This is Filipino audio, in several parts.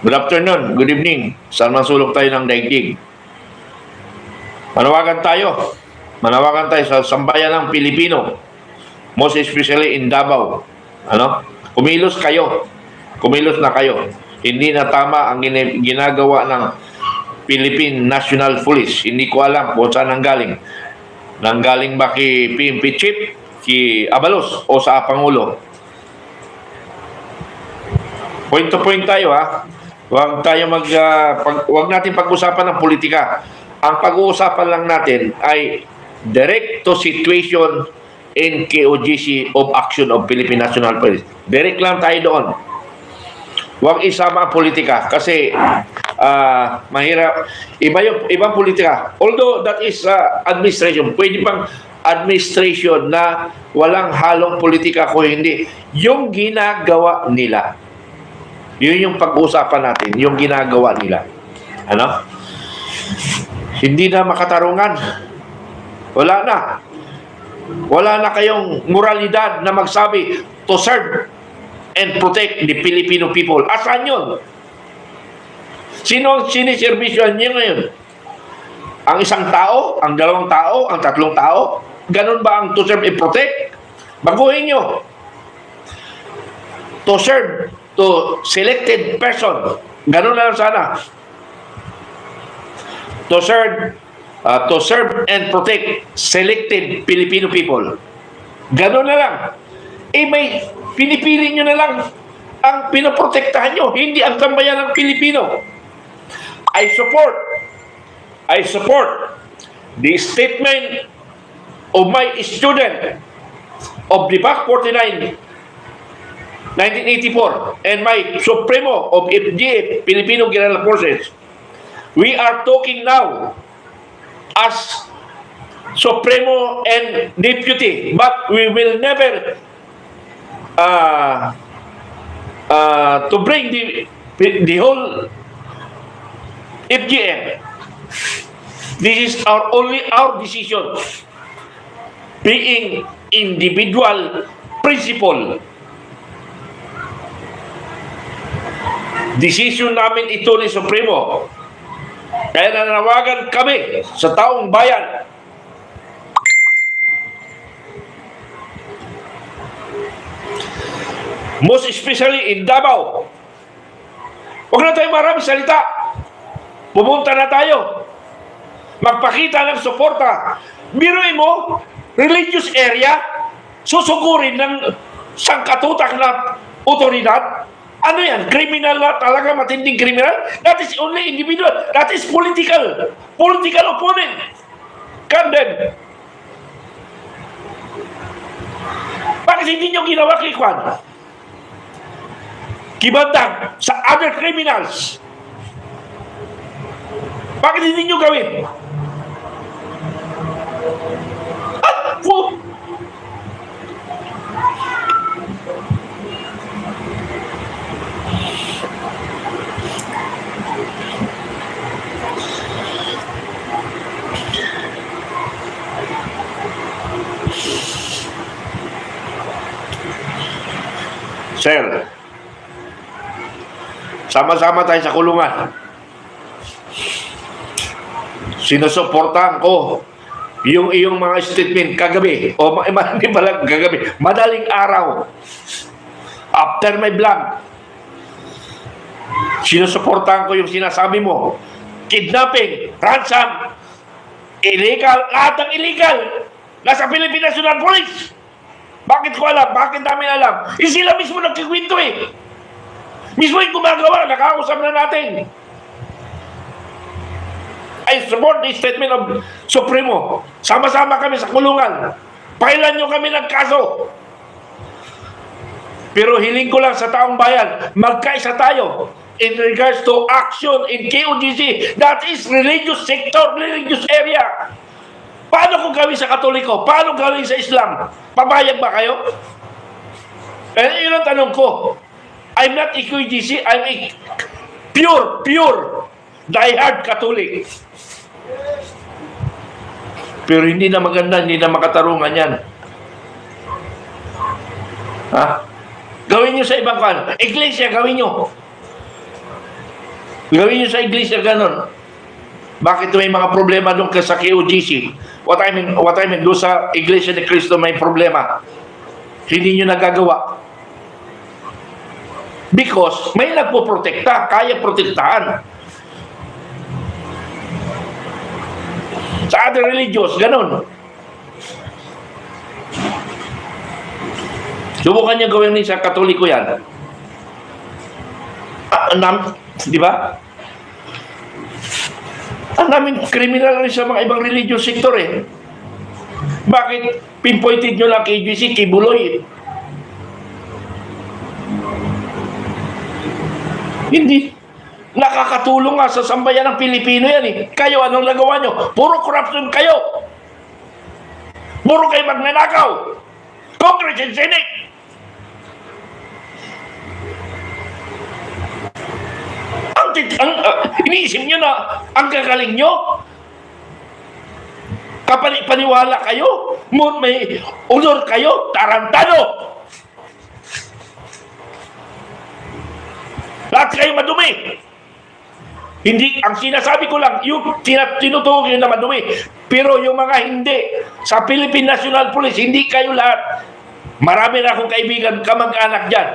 Good afternoon, good evening. Saan man sulok tayo ng daigdig. Manawagan tayo. Manawagan tayo sa sambayan ng Pilipino. Most especially in Davao. Kumilos kayo. Kumilos na kayo. Hindi na tama ang ginagawa ng Philippine National Police. Hindi ko alam kung saan nanggaling. Nanggaling ba kay PNP Chief, kay Abalos, o sa Pangulo? Point to point tayo, ha. Huwag natin pag-usapan ng politika. Ang pag-uusapan lang natin ay direct to situation in KOGC of action of Philippine National Police. Direct lang tayo doon. Huwag isama ang politika kasi mahirap. Ibang politika. Although that is administration. Pwede pang administration na walang halong politika kung hindi. Yung ginagawa nila. Yun yung pag-uusapan natin, yung ginagawa nila. Hindi na makatarungan. Wala na. Wala na kayong moralidad na magsabi to serve and protect the Filipino people. Asan yun? Sino ang siniservisyohan niyo ngayon? Ang isang tao? Ang dalawang tao? Ang tatlong tao? Ganun ba ang to serve and protect? Baguhin nyo. To serve to selected person. Ganun na lang sana. To serve and protect selected Filipino people. Ganun na lang. May pinipili nyo na lang ang pinoprotektahan nyo, hindi ang tambayan ng Pilipino. I support the statement of my student of the BAC 49 1984 and my Supremo of FGF, Filipino Guerrilla Forces. We are talking now as Supremo and Deputy, but we will never to bring the whole FGF. This is only our decision, being individual principle. Decision namin ito ni Supremo. Kaya nanawagan kami sa taong bayan. Most especially in Davao. Huwag na tayo marami salita. Pumunta na tayo. Magpakita ng suporta. Biruin mo, religious area, susugurin ng sangkatutak na otoridad. Ano yan? Criminal na talaga, matinding criminal? That is only individual. That is political. Political opponent. Condemn. Bakit hindi nyo ginawa kay Kwan? Kibandag sa other criminals. Bakit hindi nyo gawin? Sir, sama-sama tayo sa kulungan. Sinusuportahan ko yung iyong mga statement kagabi, o hindi pala kagabi, madaling araw, after my vlog. Sinusuportahan ko yung sinasabi mo. Kidnapping, ransom, illegal, lahat ng illegal, nasa Philippine National Police. Bakit ko alam? Bakit namin alam? Sila mismo nagkikwento eh. Mismo yung gumagawa, nakausap na natin. I support the statement of Supremo. Sama-sama kami sa kulungan. Pakailan nyo kami ng kaso. Pero hiling ko lang sa taong bayan, magkaisa tayo in regards to action in KOGC. That is religious sector, religious area. Paano kung gawin sa Katoliko? Paano gawin sa Islam? Pabayag ba kayo? Yun ang tanong ko. I'm not a KOGC, I'm a pure, die-hard Catholic. Pero hindi na maganda, hindi na makatarungan yan. Ha? Gawin nyo sa ibang kan. Iglesia, gawin nyo. Gawin nyo sa iglesia ganon. Bakit may mga problema doon sa KOGC? What I mean, doon sa iglesia ni Cristo may problema. Hindi nyo nagagawa. Because may nagpo-protekta, kaya protektahan. Sa other religions, ganon. Subukan niya gawin din sa Katoliko yan. Di ba? Ang daming criminal rin sa mga ibang religious sector eh. Bakit pinpointed nyo lang kay KGC, kay Buloy? Hindi. Nakakatulong nga sa sambayan ng Pilipino yan eh. Kayo, anong nagawa nyo? Puro corruption kayo. Puro kayo magnanakaw. Congress and Senate. Iniisip nyo na ang gagaling nyo? Paniwala kayo? May ulor kayo? Tarantado! Lahat kayo madumi. Hindi, ang sinasabi ko lang, yung tinutukoy yun na madumi. Pero yung mga hindi, sa Philippine National Police, hindi kayo lahat. Marami na akong kaibigan, kamag-anak dyan.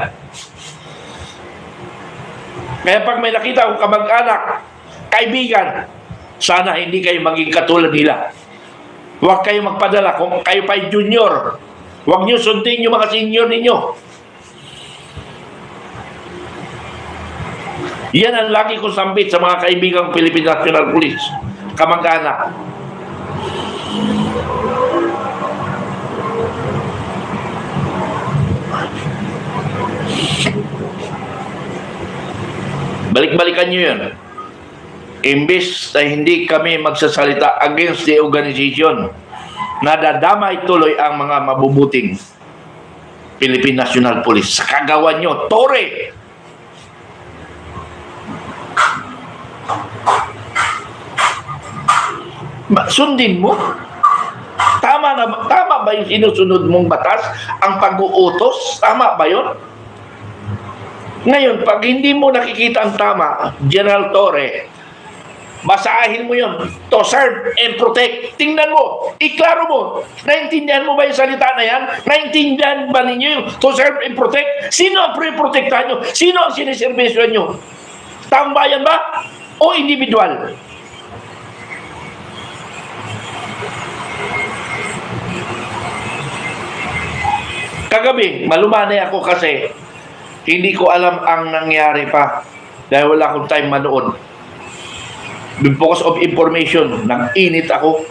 Kaya pag may nakita akong kamag-anak, kaibigan, sana hindi kayo maging katulad nila. Huwag kayo magpadala kung kayo pa'y junior. Huwag nyo sundin yung mga senior ninyo. Yan ang lagi ko sambit sa mga kaibigang Philippine National Police. Kamag-anak. Balik-balikan nyo yun. Imbis na hindi kami magsasalita against the organization, nadadamay tuloy ang mga mabubuting Philippine National Police. Sa kagawan nyo, tore! Sundin mo? Tama ba yung sinusunod mong batas? Ang pag-uutos? Tama ba yun? Ngayon, pag hindi mo nakikita ang tama, General Torre, basahin mo yun. To serve and protect. Tingnan mo. Iklaro mo. Naintindihan mo ba yung salita na yan? Naintindihan ba ninyo yung to serve and protect? Sino ang pre-protektahan nyo? Sino ang siniservisyon nyo? Taong bayan ba? O individual? Kagabi, malumanay ako kasi hindi ko alam ang nangyari pa dahil wala akong time manood. Because of information, nag-init ako.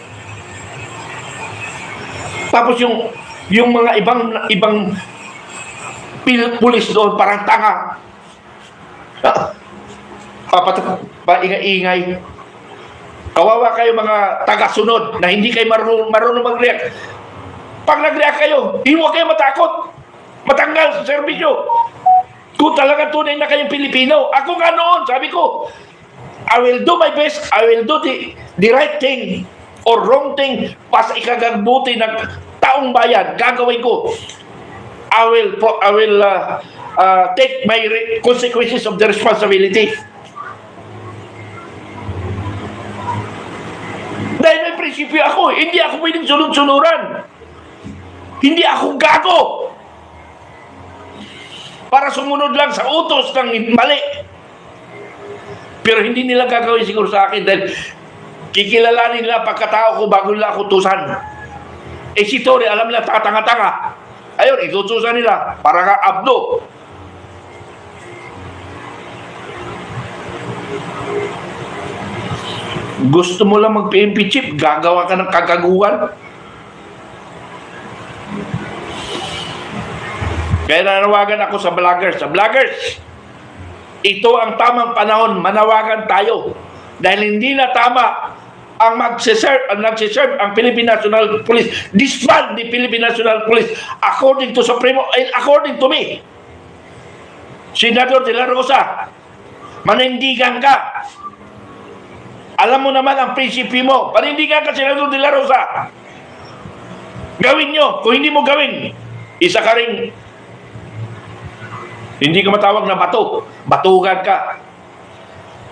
Tapos yung mga ibang pulis doon parang tanga. Paingay-ingay. Kawawa kayo mga taga-sunod na hindi kayo marunong mag-react. Pag nag-react kayo, hindi mo kayo matakot. Matanggal sa serbisyo. Kung talaga tunay na kayong Pilipino. Ako nga noon, sabi ko, I will do my best. I will do the right thing or wrong thing para ikagagbuti ng taong bayan. Gagawin ko. I will take my consequences of the responsibility. Dahil may prinsipyo ako, hindi ako pwedeng sunod-sunuran. Hindi ako gago. Para sumunod lang sa utos ng mali. Pero hindi nila gagawin siguro sa akin dahil kikilalanin nila pagkatao ko bago nila ako tusan. Eh si Tore, alam nila tanga-tanga. Ayun, itutusan nila para ka abdo. Gusto mo lang mag-PMP chip, gagawa ka ng kagaguhan. Kaya nanawagan ako sa vloggers. Sa vloggers, ito ang tamang panahon, manawagan tayo. Dahil hindi na tama ang nagsiserve ang Philippine National Police. Disband the Philippine National Police according to Supremo and according to me. Senador De La Rosa, manindigan ka. Alam mo naman ang prinsipyo mo. Panindigan ka, Senador De La Rosa. Gawin nyo. Kung hindi mo gawin, isa ka rin. Hindi ka matawag na bato. Batugan ka.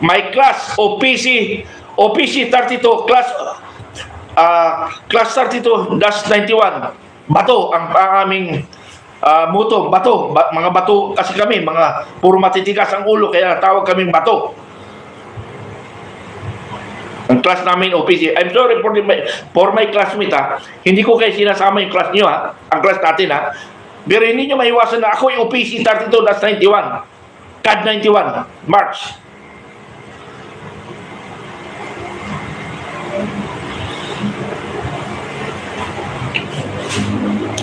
My class, OPC 32, class 32-91. Bato ang aming moto, bato. Mga bato kasi kami, mga puro matitigas ang ulo, kaya tawag kaming bato. Ang class namin OPC. I'm sorry for my classmate ha. Hindi ko kayo sinasama yung class nyo ha. Ang class natin ha. Pero hindi nyo maiwasan na ako yung OPC 32-91. CAD 91. March.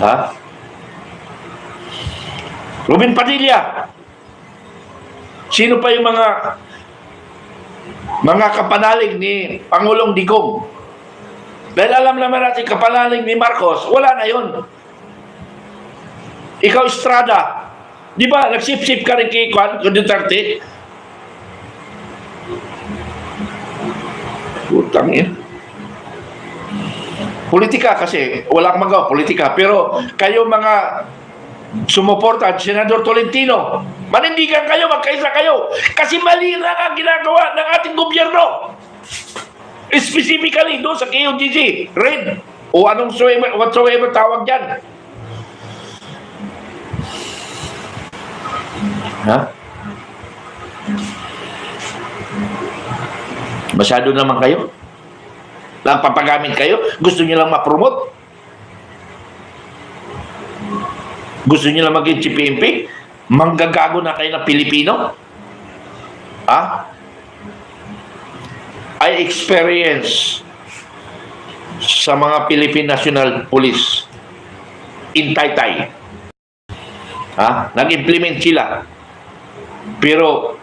Ha? Robin Padilla. Sino pa yung mga kapanalig ni Pangulong Digong? Dahil alam naman natin kapanalig ni Marcos, wala na yun. Ikaw, Estrada, di ba nagsip-sip ka rin kay Duterte? Utang yun. Politika kasi, walang magawa, politika. Pero kayo mga sumuporta, Senador Tolentino, manindigan kayo, magkaisa kayo. Kasi mali lang ang ginagawa ng ating gobyerno. Specifically doon sa KOGC, red, o anong whatsoever tawag dyan. Ha? Masyado naman kayo? Papagamit kayo? Gusto nyo lang ma-promote? Gusto nyo lang maging CPMP? Manggagago na kayo ng Pilipino? Ha? I experience sa mga Philippine National Police in Taytay. Ha? Nag-implement sila. Pero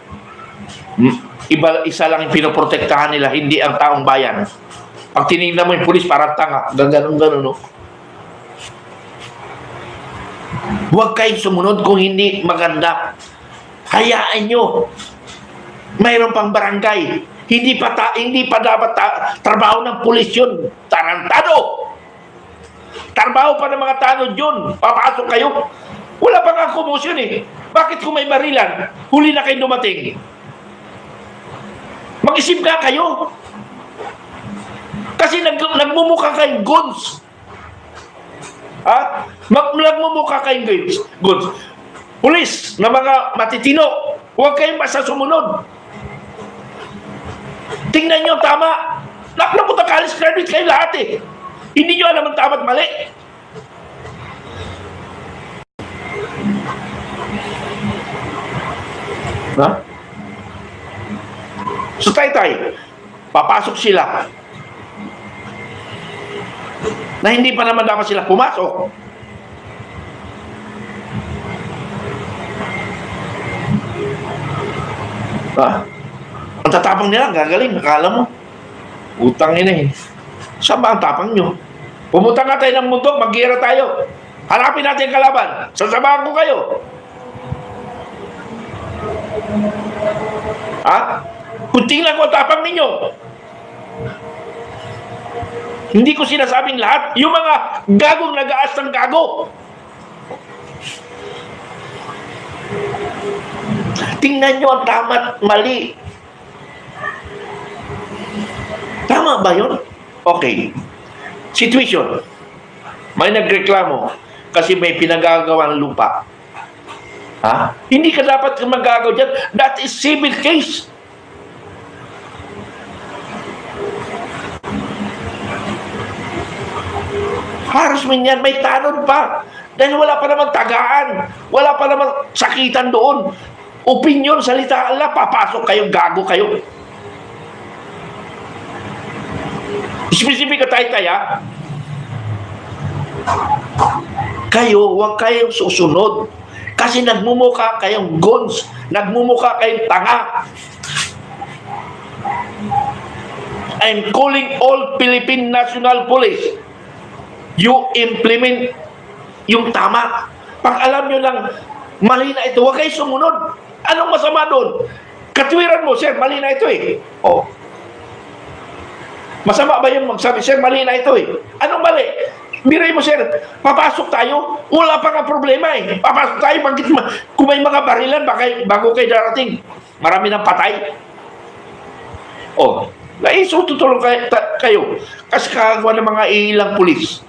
isa lang yung pinoprotektahan nila, hindi ang taong bayan. Pag tinignan mo yung pulis, parang tanga. Ganun, no? Huwag kayong sumunod kung hindi maganda. Hayaan nyo. Mayroon pang barangay. Hindi pa dapat trabaho ng pulis yun. Tarantado. Trabaho pa ng mga tanod yun. Papasok kayo. Wala pa nga kumusyon eh. Bakit kung may barilan, huli na kayo dumating? Mag-isip nga kayo. Kasi nagmumukha kayong goods. Ha? Nagmumukha kayong goods. Pulis na mga matitino, huwag kayong basta sumunod. Tingnan nyo, tama. Napunta college graduate kayo lahat eh. Hindi nyo alam ang tama at mali. Ha? So Taytay, papasok sila na hindi pa naman dapat sila pumasok. Ha? Ang tatapang nila, gagaling, nakala mo. Utang ina eh. Saan ba ang tapang nyo? Pumunta nga tayo ng mundo, mag-gira tayo. Hanapin natin ang kalaban. Sasamahan ko kayo. Ha? Kung tingnan ko ang tapang ninyo. Hindi ko sinasabing lahat. Yung mga gagong nag-aas ng gago. Tingnan nyo ang tama at mali. Tama ba yun? Okay. Situation. May nagreklamo kasi may pinagagawang lupa. Ha? Hindi ka dapat magagawa dyan. That is civil case. Harassment yan, may tanod pa. Dahil wala pa namang tagaan. Wala pa namang sakitan doon. Opinion, salita Allah, papasok kayo, gago kayo. Specific ka Taytay, ha? Kayo, huwag kayong susunod. Kasi nagmumukha kayong guns. Nagmumukha kayong tanga. I'm calling all Philippine National Police. You implement yung tama. Pag alam nyo lang, mali na ito, huwag kayo sumunod. Anong masama doon? Katwiran mo, sir, mali na ito eh. Oh. Masama ba yung magsabi, sir, mali na ito eh? Anong mali? Biray mo, sir, papasok tayo, wala pa nga problema eh. Papasok tayo, kung may mga barilan, bago kayo darating, marami ng patay. Oh, naisututulong kayo kasi kagawa ng mga ilang pulis.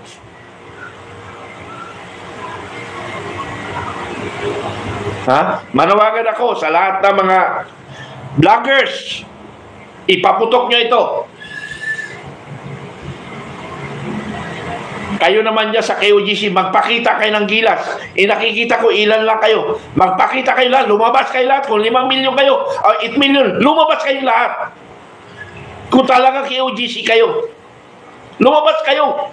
Ha? Manawagan ako sa lahat ng mga vloggers. Ipaputok nyo ito. Kayo naman dyan sa KOGC, magpakita kayo ng gilas. Nakikita ko ilan lang kayo. Magpakita kayo lahat, lumabas kayo lahat. Kung 5 milyon kayo, 8 milyon, lumabas kayo lahat. Kung talaga KOGC kayo, lumabas kayo.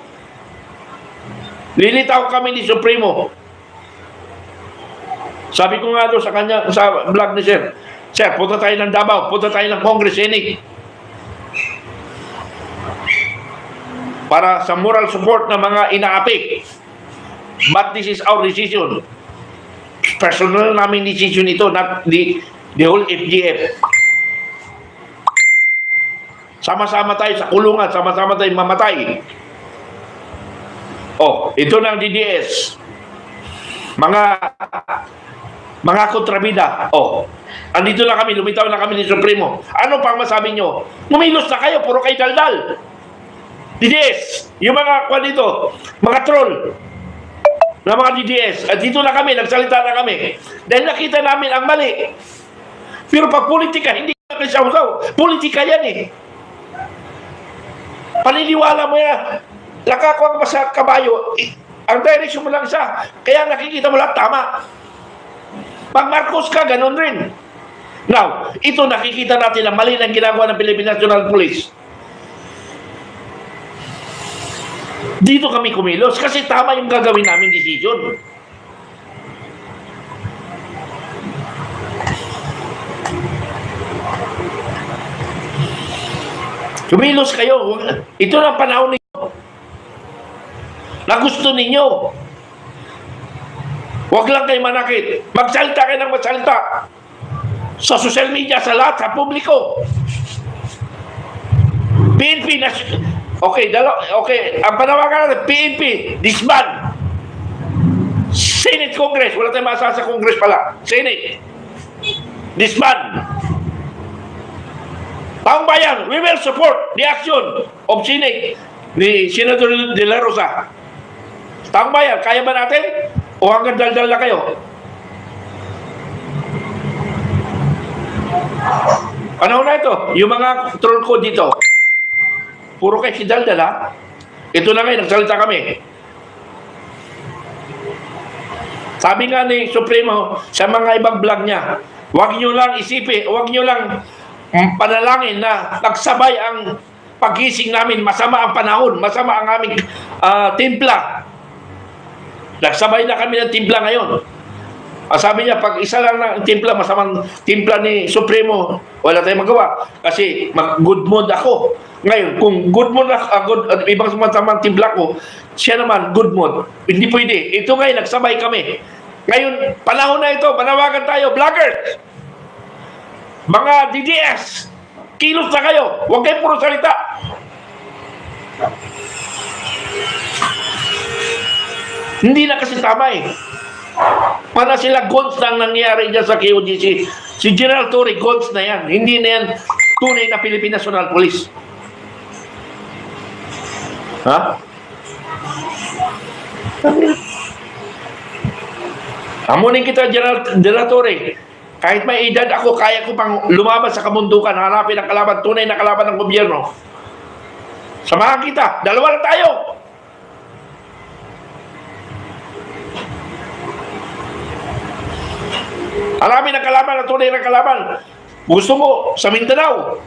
Lilitaw kami ni Supremo. Sabi ko nga doon sa kanya, sa vlog ni Sir, Sir, punta tayo ng Davao, punta tayo ng Congress, Senate. Para sa moral support ng mga inaapi. But this is our decision. Personal namin decision ito, not the whole FGF. Sama-sama tayo sa kulungan, sama-sama tayo mamatay. Oh, ito ng DDS. Mga kontrabida. Oh, andito na kami, lumitaw na kami ni Supremo. Ano pang masabi nyo? Mumilos na kayo, puro kayo daldal. DDS, yung mga kwan dito, mga troll na mga DDS, at dito na kami, nagsalita na kami dahil nakita namin ang mali. Pero pag politika, hindi kami saw-saw, politika yan eh. Paniniwala mo yan, nakakuha pa sa kabayo, ang direction mo lang siya, kaya nakikita mo lahat tama. Pag Marcos ka, ganun rin. Now, ito nakikita natin ang mali ng ginagawa ng Philippine National Police. Dito kami kumilos kasi tama yung gagawin namin decision. Kumilos kayo. Ito na panahon ninyo na gusto ninyo. Huwag lang kayo manakit. Magsalita kayo ng magsalita. Sa social media, sa lahat, sa publiko. PNP na... Okay, ang panawagan natin, PNP, disband. Senate Congress, wala tayong masasabi sa Congress pala. Senate, disband. Taong bayan, we will support the action of Senate ni Senator De La Rosa. Taong bayan, kaya ba natin? O hanggang daldal na kayo? Panahon na ito, yung mga troll ko dito, puro kayo si daldal ha? Ito na ngayon, nagsalita kami. Sabi nga ni Supremo sa mga ibang vlog niya, huwag nyo lang isipin, huwag nyo lang panalangin na nagsabay ang pagising namin, masama ang panahon, masama ang aming timpla. Nagsabay na kami ng timpla ngayon. Sabi niya, pag isa lang na timpla, masamang timpla ni Supremo, wala tayong magawa. Kasi good mood ako. Ngayon, kung good mood ako, ibang masamang timpla ko, siya naman, good mood. Hindi pwede. Ito ngayon, nagsabay kami. Ngayon, panahon na ito, panawagan tayo, vloggers! Mga DDS, kilos na kayo. Huwag kayo puro salita. Hindi na kasi tama eh. Para sila gods lang nangyari dyan sa KOGC. Si General Torre, gods na yan. Hindi na yan tunay na Philippine National Police. Ha? Amunin kita, General De La Torre. Kahit may edad ako, kaya ko pang lumabas sa kamundukan, hanapin ang kalaban, tunay na kalaban ng gobyerno. Samahan kita, dalawa na tayo. Hanapin ang kalaban, ang tunay na kalaban. Gusto mo, sa Mindanao.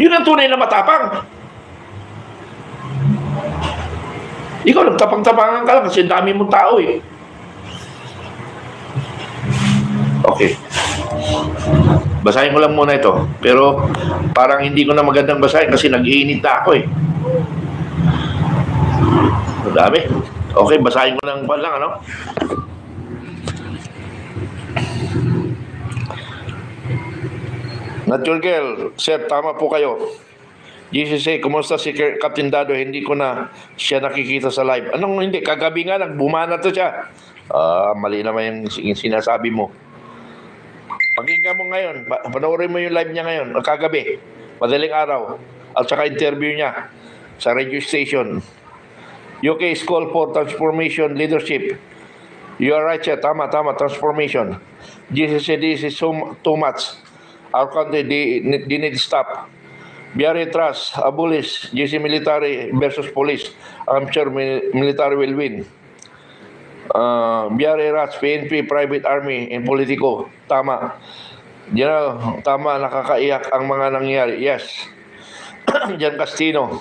Yun ang tunay na matapang. Ikaw, nagtapang-tapangan ka lang kasi dami mong tao eh. Okay. Basahin ko lang muna ito. Pero parang hindi ko na magandang basahin kasi nag-iinit na ako eh. Madami. Okay, basahin ko lang pa lang, ano? Natural Girl, sir, tama po kayo. GCC, kumusta si Captain Dado? Hindi ko na siya nakikita sa live. Anong hindi? Kagabi nga, nagbumana to siya. Mali naman yung sinasabi mo. Pakinggan mo ngayon, panoorin mo yung live niya ngayon, kagabi, madaling araw, at saka interview niya sa radio station. UK is call for transformation leadership. You are right, sir. Tama, transformation. Jesus said this is too much. Our country, they need to stop. BRA trust, abolish, GC military versus police. I'm sure military will win. BRA rats, PNP, private army, and politiko. Tama. General, tama, nakakaiyak ang mga nangyari. Yes. Jan Castino.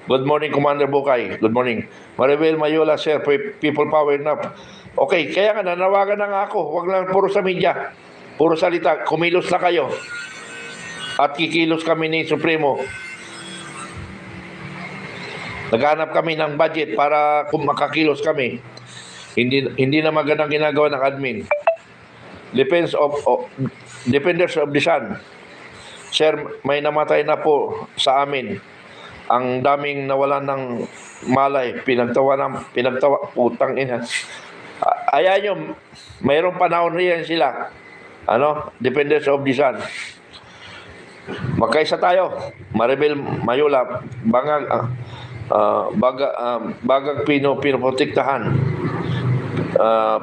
Good morning, Commander Bukay. Good morning. Maribel Mayola, sir, people power enough. Okay, kaya nga, nanawagan na nga ako. Huwag lang puro sa media. Puro salita. Kumilos na kayo. At kikilos kami ni Supremo. Naghanap kami ng budget para kung makakilos kami. Hindi na magandang ginagawa ng admin. Defenders of the Sun. Sir, may namatay na po sa amin. Ang daming nawalan ng malay. Pinagtawa, putang ina. Ayan nyo, mayroong panahon riyan sila. Defenders of the Sun. Magkaisa tayo. Maribel Mayola, bagang pinoprotektahan.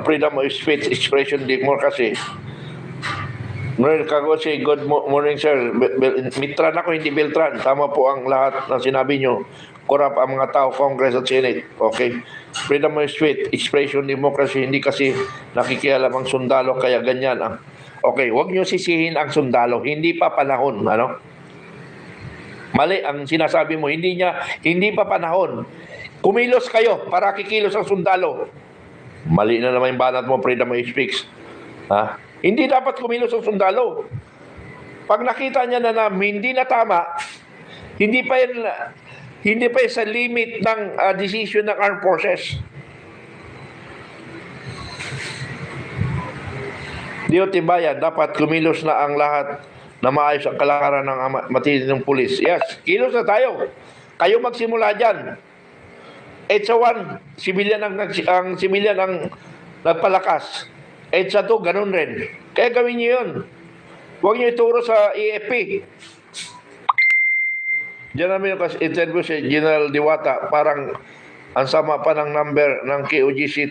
Freedom of speech, expression, democracy. Noel Kagosi, good morning, sir. Mitran ako, hindi Beltran. Tama po ang lahat na sinabi nyo. Korap ang mga tao, Congress at Senate. Okay? Freedom of speech, expression, democracy. Hindi kasi nakikialam ang sundalo, kaya ganyan. Okay, huwag nyo sisihin ang sundalo. Hindi pa panahon. Mali ang sinasabi mo. Hindi pa panahon. Kumilos kayo para kikilos ang sundalo. Mali na naman yung banat mo, freedom of speech. Hindi dapat kumilos ang sundalo. Pag nakita niya na hindi na tama, hindi pa yan sa limit ng decision ng armed forces. Diyote bayan, dapat kumilos na ang lahat na maayos ang kalakaran ng matitinong pulis. Yes, kilos na tayo. Kayo magsimula dyan. EDSA 1, civilian ang nagpalakas. EDSA 2, ganun rin. Kaya gawin nyo yun. Huwag nyo ituro sa EFP. Diyan namin yung interview si General Diwata, parang ang sama pa ng number ng KOGC.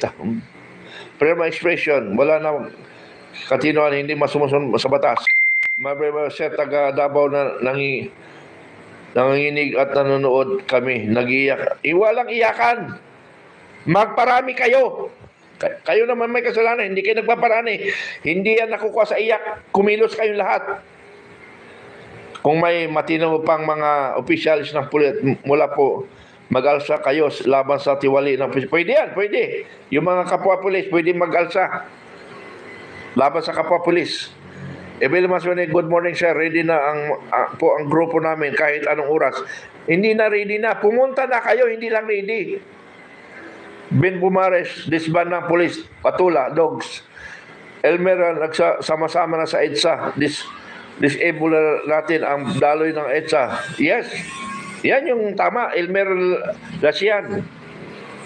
Freedom of expression, wala na katinoan, hindi masumusun sa batas. Mabrema sir, taga Davao na nanginginig at nanonood kami, nag-iyak. Walang iyakan. Magparami kayo. Kayo naman may kasalanan, hindi kayo nagpaparani. Hindi yan nakukuha sa iyak. Kumilos kayong lahat. Kung may matino pang mga officials ng pulit, mula po, mag-alsa kayo laban sa tiwali ng pulis. Pwede yan, pwede. Yung mga kapwa pulis, pwede mag-alsa laban sa kapwa pulis. Ebel Masone, good morning sir. Ready na po ang grupo namin kahit anong oras. Hindi na ready na. Pumunta na kayo, hindi lang ready. Ben Pumares, disband ng pulis, Patula, Dogs. Elmer, nagsama-sama na sa EDSA. Disable natin ang daloy ng EDSA. Yes, yan yung tama. Elmer Lasian.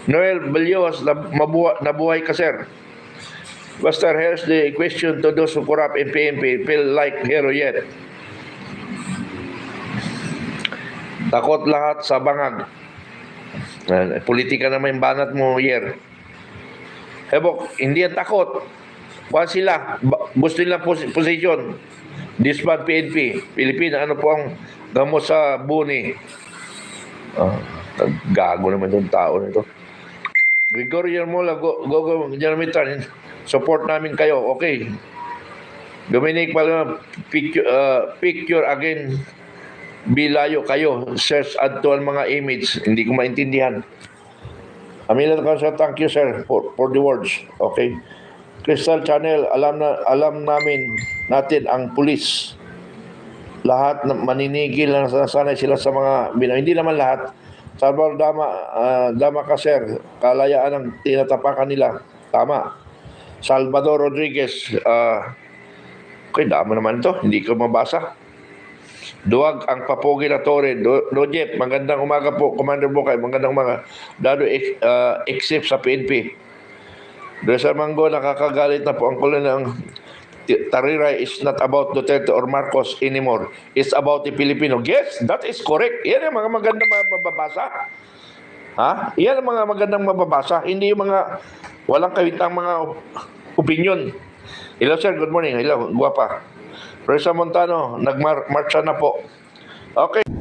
Noel Belios, nabuhay ka sir. Buster, here's the question to those who corrupt in PNP feel like hero yet. Takot lahat sa bangag. Politika naman yung banat mo, Yer. Hebok, hindi yan takot. Kuhan sila. Gusto nila position. Disband PNP. Pilipina, ano po ang gamot sa buni? Gago naman itong tao nito. Gregorio Mola, go, General Mitran. Support namin kayo. Okay. Dominic Palma, picture again. Bilayo kayo. Search add to ang mga image. Hindi ko maintindihan. Amila Council, thank you sir for the words. Okay. Crystal Channel, alam natin ang pulis. Lahat maninigil na sanay sila sa mga hindi naman lahat. Salvador Dama ka sir, kalayaan ang tinatapakan nila. Tama. Salvador Rodriguez, okay, dama naman ito. Hindi ko mabasa. Duwag ang papogi na Torre. Jeff, magandang umaga po. Commander Bukay, magandang umaga. Dado except sa PNP. Dresser Mango, nakakagalit na po ang kulay ng Tarira is not about Duterte or Marcos anymore. It's about the Filipino. Yes, that is correct. Yan ang mga magandang mababasa. Ha? Yan ang mga magandang mababasa. Hindi yung mga walang kawitang mga opinion. Hello sir, good morning. Hello, guwapa. Reza Montano, nagmarcha na po. Okay.